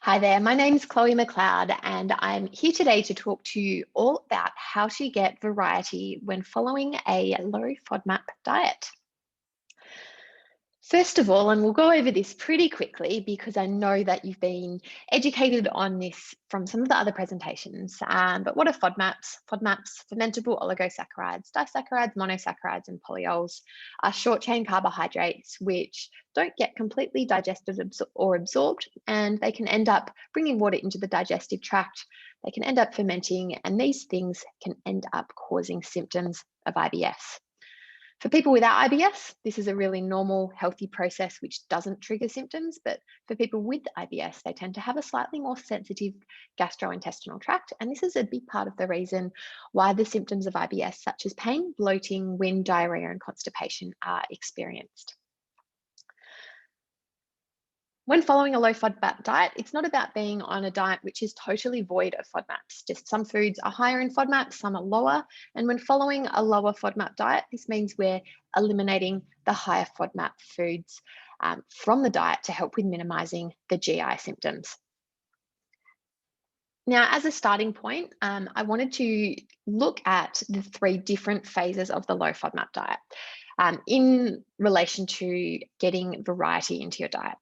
Hi there, my name's Chloe McLeod and I'm here today to talk to you all about how to get variety when following a low FODMAP diet. First of all, and we'll go over this pretty quickly because I know that you've been educated on this from some of the other presentations, but what are FODMAPs? FODMAPs, fermentable oligosaccharides, disaccharides, monosaccharides, and polyols are short-chain carbohydrates which don't get completely digested or absorbed, and they can end up bringing water into the digestive tract. They can end up fermenting, and these things can end up causing symptoms of IBS. For people without IBS, this is a really normal, healthy process which doesn't trigger symptoms, but for people with IBS, they tend to have a slightly more sensitive gastrointestinal tract, and this is a big part of the reason why the symptoms of IBS, such as pain, bloating, wind, diarrhea, and constipation, are experienced. When following a low FODMAP diet, it's not about being on a diet which is totally void of FODMAPs. Just some foods are higher in FODMAPs, some are lower. And when following a lower FODMAP diet, this means we're eliminating the higher FODMAP foods from the diet to help with minimizing the GI symptoms. Now, as a starting point, I wanted to look at the three different phases of the low FODMAP diet in relation to getting variety into your diet.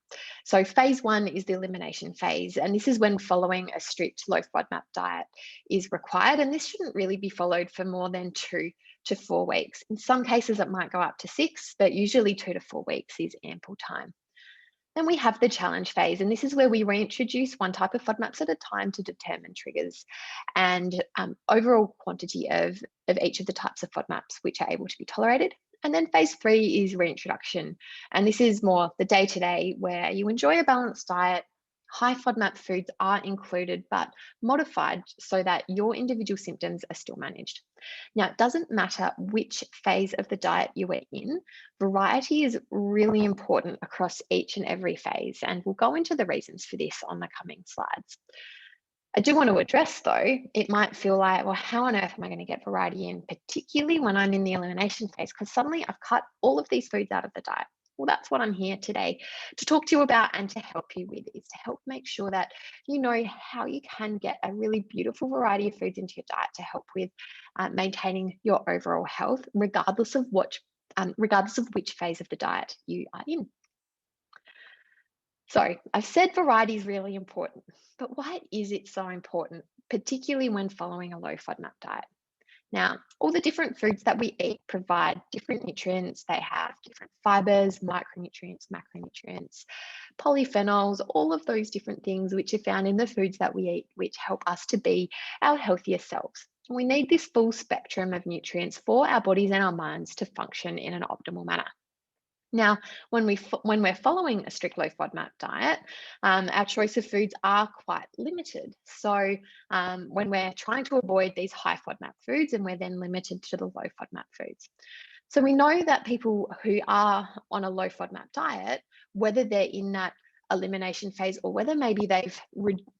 So phase one is the elimination phase, and this is when following a strict low FODMAP diet is required, and this shouldn't really be followed for more than 2 to 4 weeks. In some cases, it might go up to 6, but usually 2 to 4 weeks is ample time. Then we have the challenge phase, and this is where we reintroduce one type of FODMAPs at a time to determine triggers and overall quantity of each of the types of FODMAPs which are able to be tolerated. And then phase 3 is reintroduction, and this is more the day-to-day where you enjoy a balanced diet. High FODMAP foods are included, but modified so that your individual symptoms are still managed. Now, it doesn't matter which phase of the diet you are in, variety is really important across each and every phase, and we'll go into the reasons for this on the coming slides. I do want to address though, it might feel like, well, how on earth am I going to get variety in, particularly when I'm in the elimination phase, because suddenly I've cut all of these foods out of the diet. Well, that's what I'm here today to talk to you about and to help you with, is to help make sure that you know how you can get a really beautiful variety of foods into your diet to help with maintaining your overall health, regardless of which phase of the diet you are in. So I've said variety is really important, but why is it so important, particularly when following a low FODMAP diet? Now, all the different foods that we eat provide different nutrients. They have different fibers, micronutrients, macronutrients, polyphenols, all of those different things which are found in the foods that we eat, which help us to be our healthier selves. We need this full spectrum of nutrients for our bodies and our minds to function in an optimal manner. Now, when we're following a strict low FODMAP diet, our choice of foods are quite limited. So when we're trying to avoid these high FODMAP foods, and we're then limited to the low FODMAP foods. So we know that people who are on a low FODMAP diet, whether they're in that elimination phase or whether maybe they've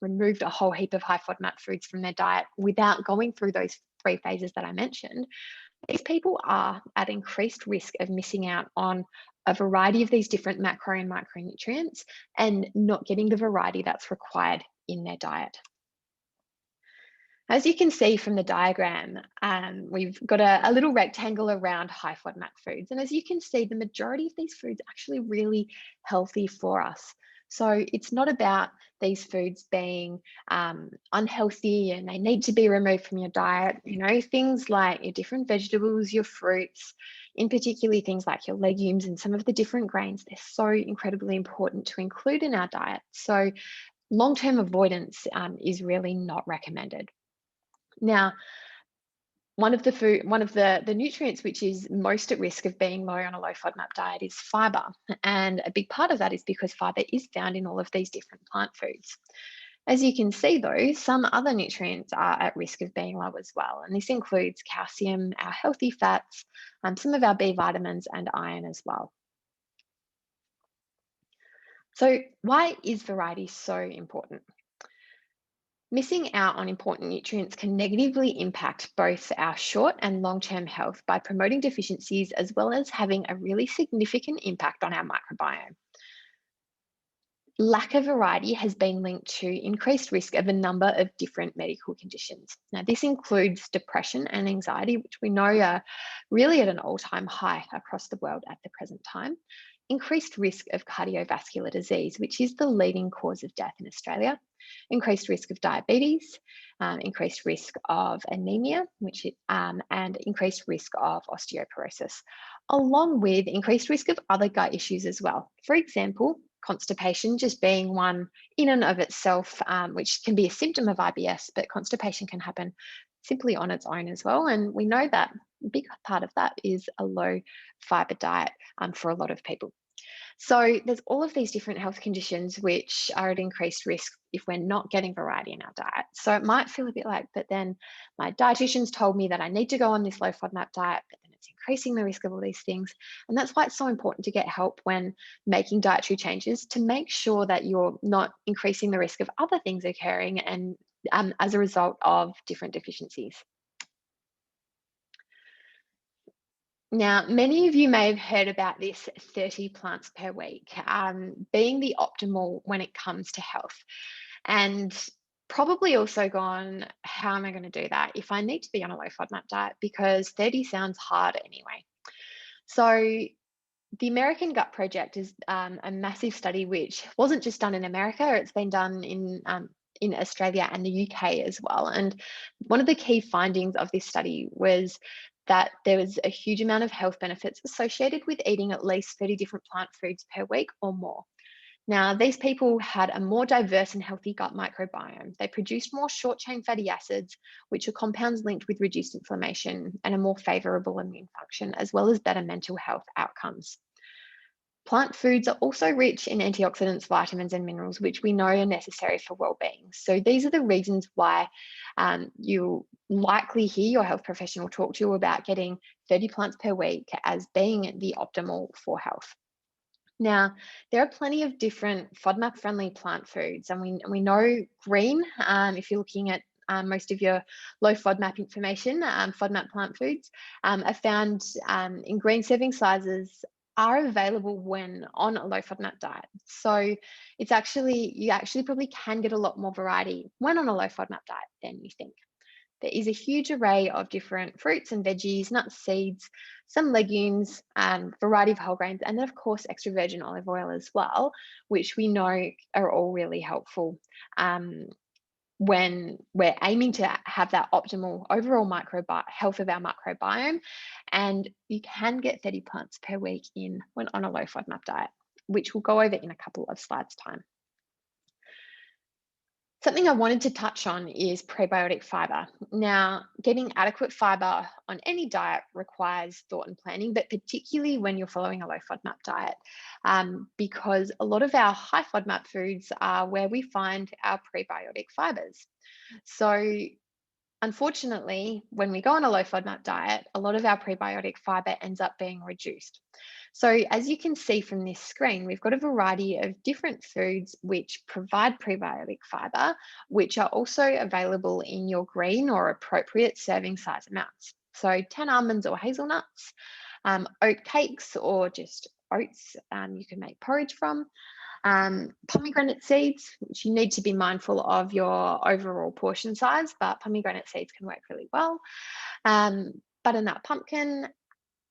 removed a whole heap of high FODMAP foods from their diet without going through those 3 phases that I mentioned, these people are at increased risk of missing out on a variety of these different macro and micronutrients and not getting the variety that's required in their diet. As you can see from the diagram, we've got a little rectangle around high FODMAP foods. And as you can see, the majority of these foods are actually really healthy for us. So it's not about these foods being unhealthy and they need to be removed from your diet. You know, things like your different vegetables, your fruits, in particularly things like your legumes and some of the different grains, they're so incredibly important to include in our diet. So long-term avoidance is really not recommended. Now, one of the nutrients which is most at risk of being low on a low FODMAP diet is fibre. And a big part of that is because fibre is found in all of these different plant foods. As you can see though, some other nutrients are at risk of being low as well. And this includes calcium, our healthy fats, some of our B vitamins and iron as well. So why is variety so important? Missing out on important nutrients can negatively impact both our short and long-term health by promoting deficiencies, as well as having a really significant impact on our microbiome. lack of variety has been linked to increased risk of a number of different medical conditions. Now, this includes depression and anxiety, which we know are really at an all-time high across the world at the present time. Increased risk of cardiovascular disease, which is the leading cause of death in Australia. Increased risk of diabetes, increased risk of anemia, and increased risk of osteoporosis, along with increased risk of other gut issues as well. For example, constipation just being one in and of itself, which can be a symptom of IBS, but constipation can happen simply on its own as well. And we know that a big part of that is a low fibre diet for a lot of people. So there's all of these different health conditions which are at increased risk if we're not getting variety in our diet. So it might feel a bit like, but then my dietitian's told me that I need to go on this low FODMAP diet, but then it's increasing the risk of all these things. And that's why it's so important to get help when making dietary changes, to make sure that you're not increasing the risk of other things occurring and as a result of different deficiencies. Now, many of you may have heard about this 30 plants per week being the optimal when it comes to health. And probably also gone, how am I going to do that if I need to be on a low FODMAP diet? Because 30 sounds hard anyway. So the American Gut Project is a massive study which wasn't just done in America, it's been done in Australia and the UK as well. And one of the key findings of this study was that there was a huge amount of health benefits associated with eating at least 30 different plant foods per week or more. Now, these people had a more diverse and healthy gut microbiome. They produced more short-chain fatty acids, which are compounds linked with reduced inflammation and a more favourable immune function, as well as better mental health outcomes. Plant foods are also rich in antioxidants, vitamins, and minerals, which we know are necessary for well-being. So these are the reasons why you'll likely hear your health professional talk to you about getting 30 plants per week as being the optimal for health. Now, there are plenty of different FODMAP-friendly plant foods, and we know green, if you're looking at most of your low FODMAP information, FODMAP plant foods are found in green serving sizes, are available when on a low FODMAP diet. So it's you actually probably can get a lot more variety when on a low FODMAP diet than you think. There is a huge array of different fruits and veggies, nuts, seeds, some legumes, variety of whole grains, and then of course extra virgin olive oil as well, which we know are all really helpful when we're aiming to have that optimal overall health of our microbiome. And you can get 30 plants per week in when on a low FODMAP diet, which we'll go over in a couple of slides' time. Something I wanted to touch on is prebiotic fibre. Now, getting adequate fibre on any diet requires thought and planning, but particularly when you're following a low FODMAP diet, because a lot of our high FODMAP foods are where we find our prebiotic fibres. So unfortunately, when we go on a low FODMAP diet, a lot of our prebiotic fibre ends up being reduced. So as you can see from this screen, we've got a variety of different foods which provide prebiotic fibre, which are also available in your green or appropriate serving size amounts. So 10 almonds or hazelnuts, oat cakes or just oats you can make porridge from, pomegranate seeds, which you need to be mindful of your overall portion size, but pomegranate seeds can work really well. Butternut pumpkin.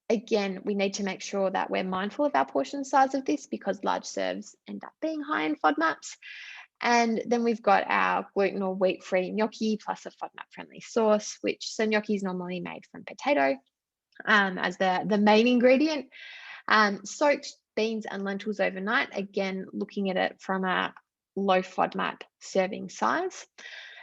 Again, we need to make sure that we're mindful of our portion size of this because large serves end up being high in FODMAPs. And then we've got our gluten or wheat-free gnocchi plus a FODMAP-friendly sauce, which so gnocchi is normally made from potato as the main ingredient. Soaked beans and lentils overnight, again, looking at it from a low FODMAP serving size.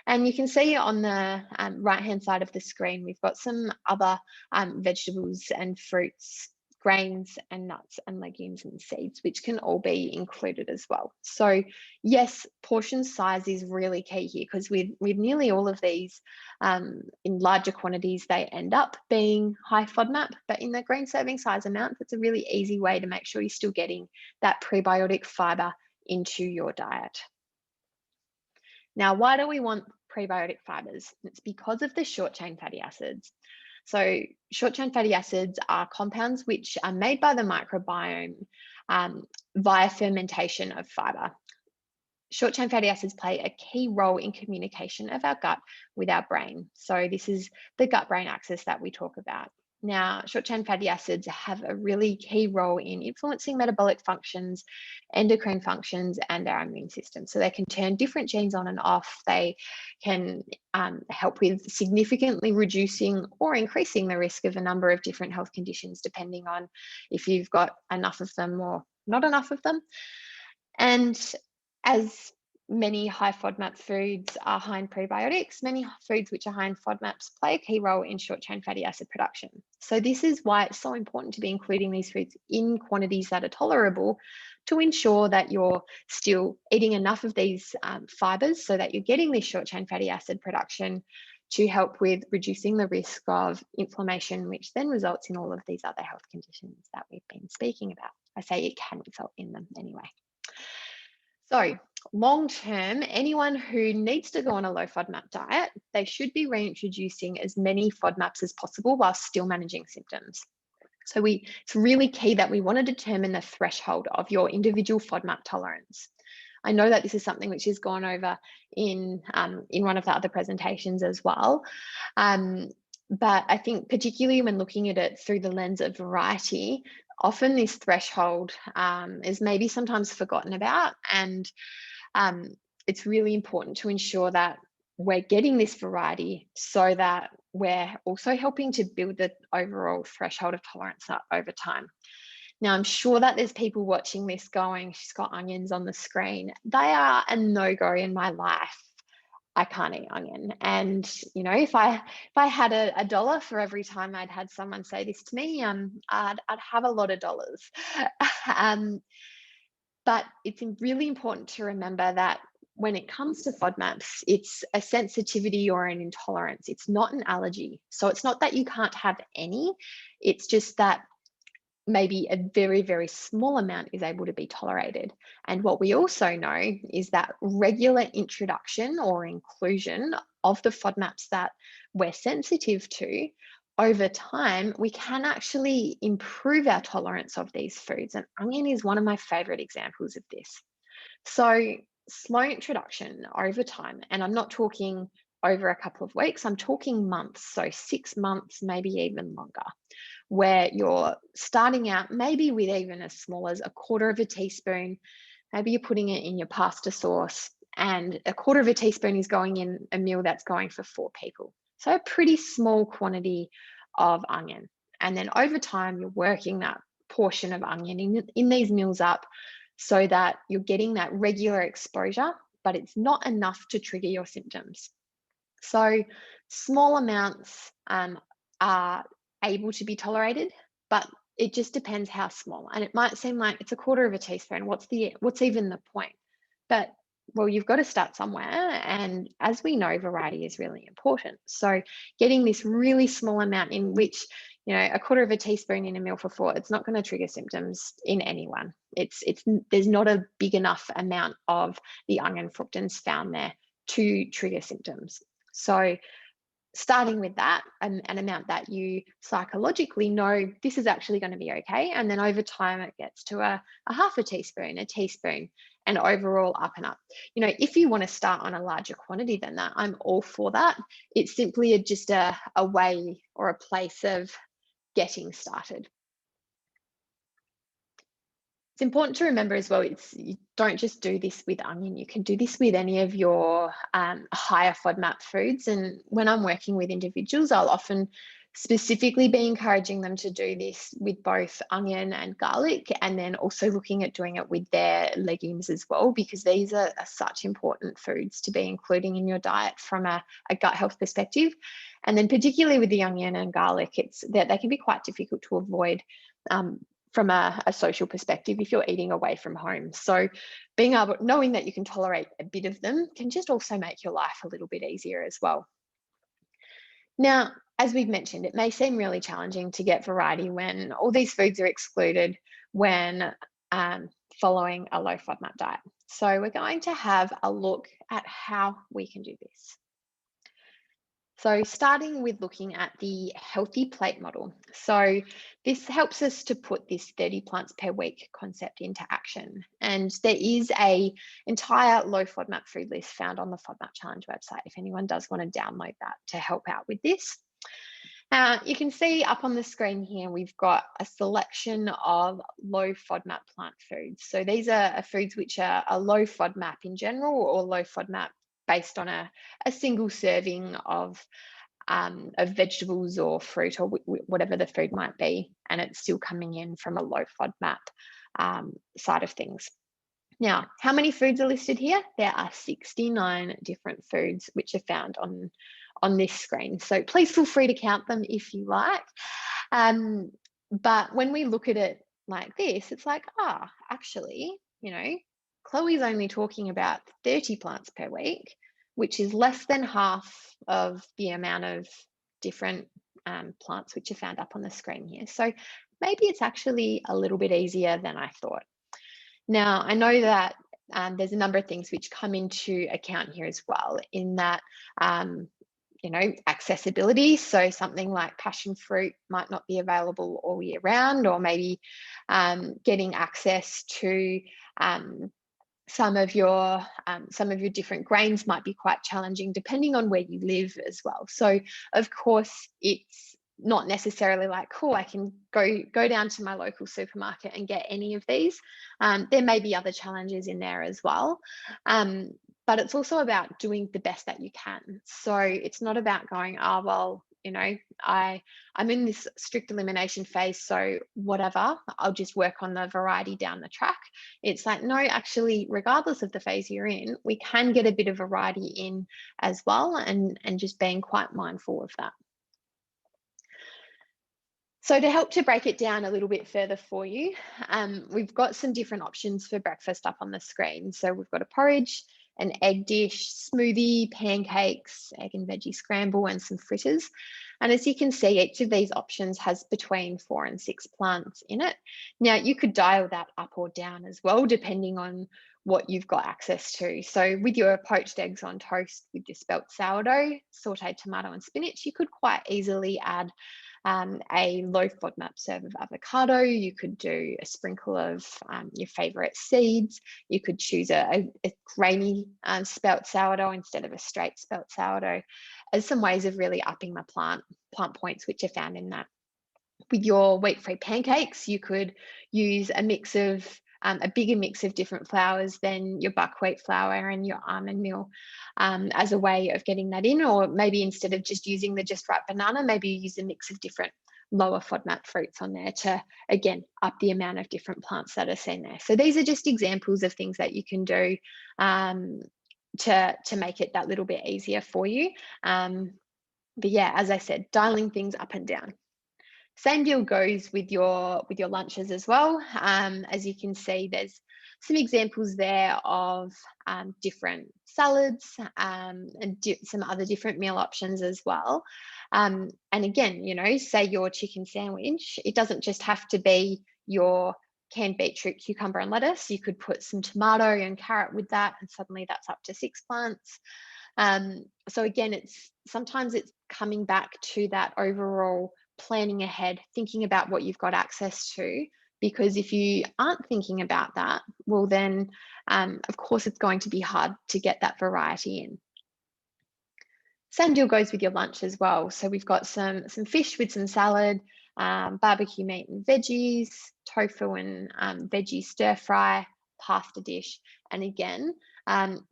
And you can see on the right-hand side of the screen, we've got some other vegetables and fruits, grains and nuts and legumes and seeds, which can all be included as well. So yes, portion size is really key here because with nearly all of these in larger quantities, they end up being high FODMAP, but in the green serving size amounts, it's a really easy way to make sure you're still getting that prebiotic fibre into your diet. Now, why do we want prebiotic fibres? It's because of the short-chain fatty acids. So short-chain fatty acids are compounds which are made by the microbiome via fermentation of fibre. short-chain fatty acids play a key role in communication of our gut with our brain. So this is the gut-brain axis that we talk about. Now, short-chain fatty acids have a really key role in influencing metabolic functions, endocrine functions, and our immune system. So they can turn different genes on and off. They can help with significantly reducing or increasing the risk of a number of different health conditions, depending on if you've got enough of them or not enough of them. And as many high FODMAP foods are high in prebiotics, many foods which are high in FODMAPs play a key role in short-chain fatty acid production. So this is why it's so important to be including these foods in quantities that are tolerable to ensure that you're still eating enough of these fibres so that you're getting this short-chain fatty acid production to help with reducing the risk of inflammation, which then results in all of these other health conditions that we've been speaking about. I say it can result in them anyway. So long term, anyone who needs to go on a low FODMAP diet, they should be reintroducing as many FODMAPs as possible while still managing symptoms. So it's really key that we want to determine the threshold of your individual FODMAP tolerance. I know that this is something which is gone over in one of the other presentations as well. But I think particularly when looking at it through the lens of variety, often this threshold is maybe sometimes forgotten about, and it's really important to ensure that we're getting this variety so that we're also helping to build the overall threshold of tolerance up over time. Now, I'm sure that there's people watching this going, she's got onions on the screen. They are a no-go in my life. I can't eat onion. And, you know, if I had a dollar for every time I'd had someone say this to me, I'd have a lot of dollars. But it's really important to remember that when it comes to FODMAPs, it's a sensitivity or an intolerance. It's not an allergy. So it's not that you can't have any, it's just that maybe a very, very small amount is able to be tolerated. And what we also know is that regular introduction or inclusion of the FODMAPs that we're sensitive to, over time, we can actually improve our tolerance of these foods. And onion is one of my favorite examples of this. So slow introduction over time, and I'm not talking over a couple of weeks, I'm talking months, so 6 months, maybe even longer, where you're starting out maybe with even as small as 1/4 teaspoon. Maybe you're putting it in your pasta sauce, and 1/4 teaspoon is going in a meal that's going for 4 people. So a pretty small quantity of onion. And then over time, you're working that portion of onion in these meals up so that you're getting that regular exposure, but it's not enough to trigger your symptoms. So small amounts are able to be tolerated, but it just depends how small. And it might seem like it's 1/4 teaspoon. What's even the point? But well, you've got to start somewhere. And as we know, variety is really important. So getting this really small amount in which, you know, 1/4 teaspoon in a meal for 4, it's not going to trigger symptoms in anyone. There's not a big enough amount of the onion fructans found there to trigger symptoms. So starting with that, an amount that you psychologically know this is actually going to be okay. And then over time, it gets to a 1/2 teaspoon, a teaspoon, and overall up and up. You know, if you want to start on a larger quantity than that, I'm all for that. It's simply just a way or a place of getting started. It's important to remember as well, you don't just do this with onion, you can do this with any of your higher FODMAP foods. And when I'm working with individuals, I'll often specifically be encouraging them to do this with both onion and garlic, and then also looking at doing it with their legumes as well, because these are such important foods to be including in your diet from a gut health perspective. And then particularly with the onion and garlic, they can be quite difficult to avoid from a social perspective if you're eating away from home. So knowing that you can tolerate a bit of them can just also make your life a little bit easier as well. Now, as we've mentioned, it may seem really challenging to get variety when all these foods are excluded when following a low FODMAP diet. So we're going to have a look at how we can do this. So starting with looking at the healthy plate model. So this helps us to put this 30 plants per week concept into action. And there is an entire low FODMAP food list found on the FODMAP Challenge website if anyone does want to download that to help out with this. You can see up on the screen here, we've got a selection of low FODMAP plant foods. So these are foods which are a low FODMAP in general or low FODMAP based on a single serving of vegetables or fruit or whatever the food might be, and it's still coming in from a low FODMAP side of things. Now, how many foods are listed here? There are 69 different foods which are found on this screen. So please feel free to count them if you like. But when we look at it like this, it's like, actually, Chloe's only talking about 30 plants per week, which is less than half of the amount of different plants which are found up on the screen here. So maybe it's actually a little bit easier than I thought. Now, I know that there's a number of things which come into account here as well, in that accessibility. So something like passion fruit might not be available all year round, or maybe getting access to some of your different grains might be quite challenging depending on where you live as well. So of course, it's not necessarily like, cool, I can go down to my local supermarket and get any of these. There may be other challenges in there as well. But it's also about doing the best that you can. So it's not about going, I'm in this strict elimination phase, so whatever, I'll just work on the variety down the track. It's like, no, actually, regardless of the phase you're in, we can get a bit of variety in as well, and just being quite mindful of that. So to help to break it down a little bit further for you, we've got some different options for breakfast up on the screen. So we've got a porridge, an egg dish, smoothie, pancakes, egg and veggie scramble, and some fritters. And as you can see, each of these options has between 4 and 6 plants in it. Now, you could dial that up or down as well, depending on what you've got access to. So with your poached eggs on toast with your spelt sourdough, sauteed tomato and spinach, you could quite easily add a low FODMAP serve of avocado. You could do a sprinkle of your favorite seeds. You could choose a grainy spelt sourdough instead of a straight spelt sourdough, as some ways of really upping the plant points which are found in that. With your wheat-free pancakes, you could use a bigger mix of different flours than your buckwheat flour and your almond meal as a way of getting that in. Or maybe instead of just using the just right banana, maybe you use a mix of different lower FODMAP fruits on there to, again, up the amount of different plants that are seen there. So these are just examples of things that you can do to make it that little bit easier for you. But yeah, as I said, dialing things up and down. Same deal goes with your lunches as well. As you can see, there's some examples there of different salads and some other different meal options as well. And again, say your chicken sandwich, it doesn't just have to be your canned beetroot, cucumber and lettuce. You could put some tomato and carrot with that, and suddenly that's up to 6 plants. So again, sometimes it's coming back to that overall planning ahead, thinking about what you've got access to, because if you aren't thinking about that, well then, of course, it's going to be hard to get that variety in. Same deal goes with your lunch as well. So we've got some fish with some salad, barbecue meat and veggies, tofu and veggie stir fry, pasta dish. And again,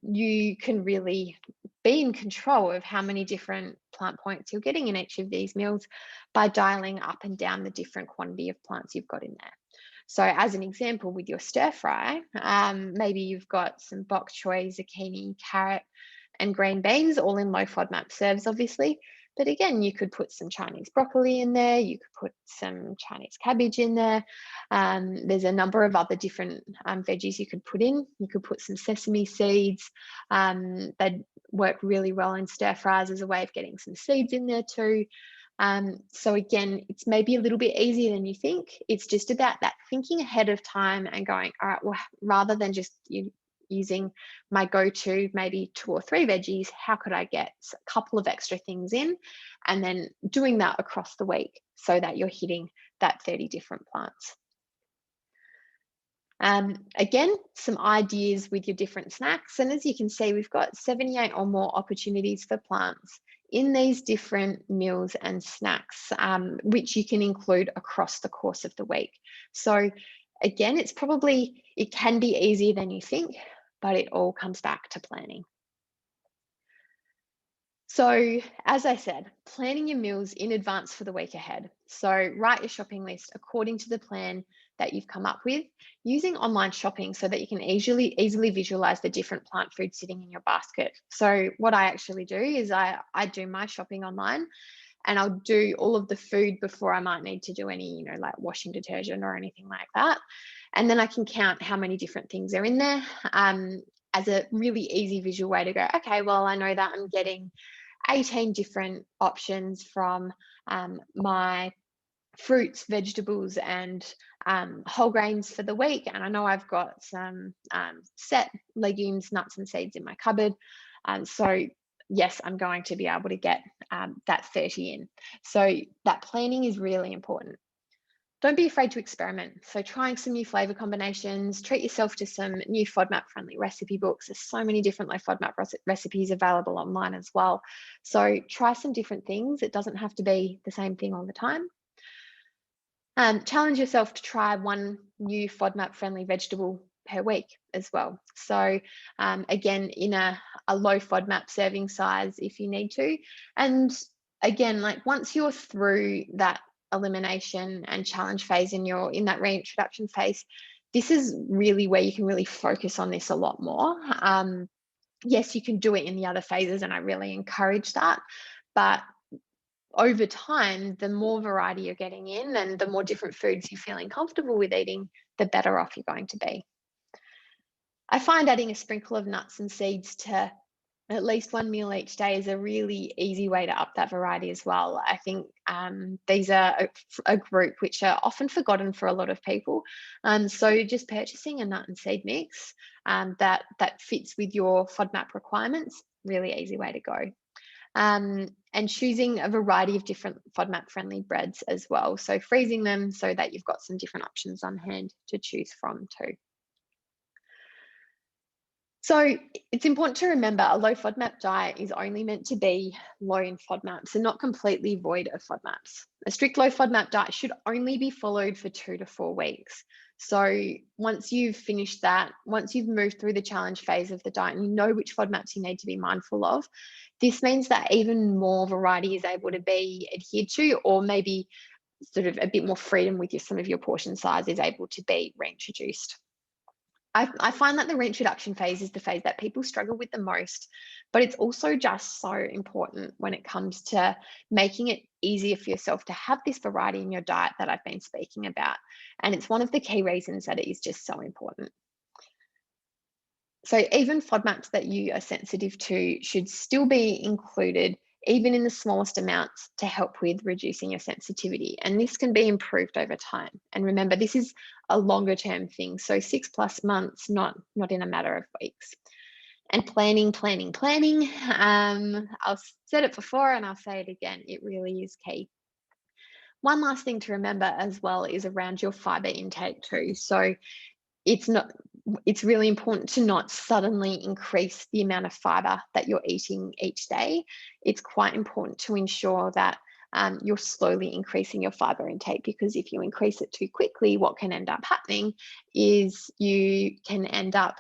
you can really be in control of how many different plant points you're getting in each of these meals by dialing up and down the different quantity of plants you've got in there. So as an example, with your stir fry, maybe you've got some bok choy, zucchini, carrot, and green beans, all in low FODMAP serves, obviously. But again, you could put some Chinese broccoli in there. You could put some Chinese cabbage in there. There's a number of other different veggies you could put in. You could put some sesame seeds. They'd work really well in stir fries as a way of getting some seeds in there too. So again, it's maybe a little bit easier than you think. It's just about that thinking ahead of time and going, all right, well, rather than just using my go-to, maybe 2 or 3 veggies, how could I get a couple of extra things in? And then doing that across the week so that you're hitting that 30 different plants. Again, some ideas with your different snacks. And as you can see, we've got 78 or more opportunities for plants in these different meals and snacks, which you can include across the course of the week. So again, it can be easier than you think, but it all comes back to planning. So as I said, planning your meals in advance for the week ahead. So write your shopping list according to the plan that you've come up with, using online shopping so that you can easily visualize the different plant foods sitting in your basket. So what I actually do is I do my shopping online, and I'll do all of the food before I might need to do any, like washing detergent or anything like that. And then I can count how many different things are in there, as a really easy visual way to go, okay, well, I know that I'm getting 18 different options from my fruits, vegetables, and whole grains for the week. And I know I've got some set legumes, nuts, and seeds in my cupboard. So yes, I'm going to be able to get that 30 in. So that planning is really important. Don't be afraid to experiment. So trying some new flavor combinations, treat yourself to some new FODMAP friendly recipe books. There's so many different low FODMAP recipes available online as well. So try some different things. It doesn't have to be the same thing all the time. Challenge yourself to try one new FODMAP friendly vegetable per week as well. So again, in a low FODMAP serving size if you need to. And again, like once you're through that elimination and challenge phase and you're in that reintroduction phase, this is really where you can really focus on this a lot more. Yes, you can do it in the other phases, and I really encourage that. But over time, the more variety you're getting in and the more different foods you're feeling comfortable with eating, the better off you're going to be. I find adding a sprinkle of nuts and seeds to at least one meal each day is a really easy way to up that variety as well. I think these are a group which are often forgotten for a lot of people. So just purchasing a nut and seed mix that fits with your FODMAP requirements, really easy way to go. And choosing a variety of different FODMAP friendly breads as well. So freezing them so that you've got some different options on hand to choose from too. So it's important to remember a low FODMAP diet is only meant to be low in FODMAPs and not completely void of FODMAPs. A strict low FODMAP diet should only be followed for 2 to 4 weeks. So once you've finished that, once you've moved through the challenge phase of the diet and you know which FODMAPs you need to be mindful of, this means that even more variety is able to be adhered to, or maybe sort of a bit more freedom with some of your portion size is able to be reintroduced. I find that the reintroduction phase is the phase that people struggle with the most, but it's also just so important when it comes to making it easier for yourself to have this variety in your diet that I've been speaking about. And it's one of the key reasons that it is just so important. So even FODMAPs that you are sensitive to should still be included, even in the smallest amounts, to help with reducing your sensitivity. And this can be improved over time. And remember, this is a longer term thing. So 6+ months, not in a matter of weeks. And planning. I've said it before and I'll say it again. It really is key. One last thing to remember as well is around your fibre intake too. So it's really important to not suddenly increase the amount of fibre that you're eating each day. It's quite important to ensure that you're slowly increasing your fibre intake, because if you increase it too quickly, what can end up happening is you can end up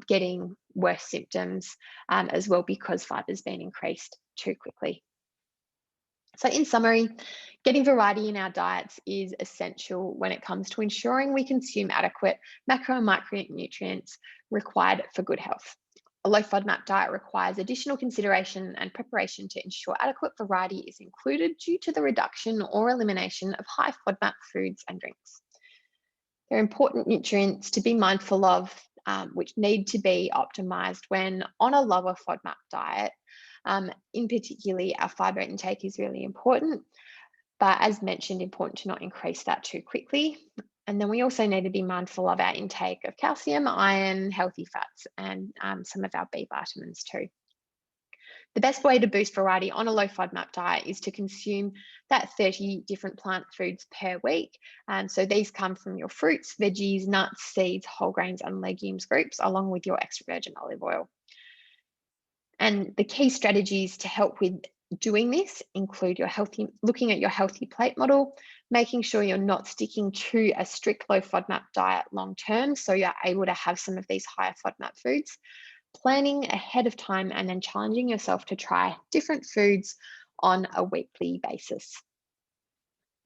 getting worse symptoms as well, because fiber's been increased too quickly. So in summary, getting variety in our diets is essential when it comes to ensuring we consume adequate macro and micronutrients required for good health. A low FODMAP diet requires additional consideration and preparation to ensure adequate variety is included due to the reduction or elimination of high FODMAP foods and drinks. There are important nutrients to be mindful of, which need to be optimized when on a lower FODMAP diet. In particular, our fibre intake is really important, but as mentioned, important to not increase that too quickly. And then we also need to be mindful of our intake of calcium, iron, healthy fats, and some of our B vitamins too. The best way to boost variety on a low FODMAP diet is to consume that 30 different plant foods per week. So these come from your fruits, veggies, nuts, seeds, whole grains, and legumes groups, along with your extra virgin olive oil. And the key strategies to help with doing this include looking at your healthy plate model, making sure you're not sticking to a strict low FODMAP diet long term, so you're able to have some of these higher FODMAP foods, planning ahead of time, and then challenging yourself to try different foods on a weekly basis.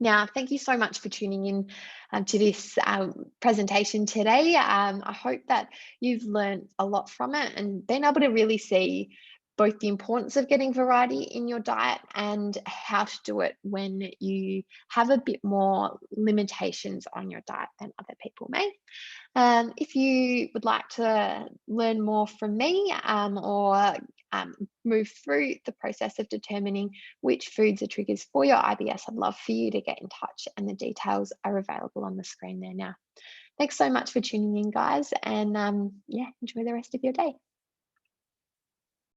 Now, thank you so much for tuning in to this presentation today. I hope that you've learned a lot from it and been able to really see both the importance of getting variety in your diet and how to do it when you have a bit more limitations on your diet than other people may. If you would like to learn more from me or move through the process of determining which foods are triggers for your IBS, I'd love for you to get in touch, and the details are available on the screen there now. Thanks so much for tuning in, guys, and yeah, enjoy the rest of your day.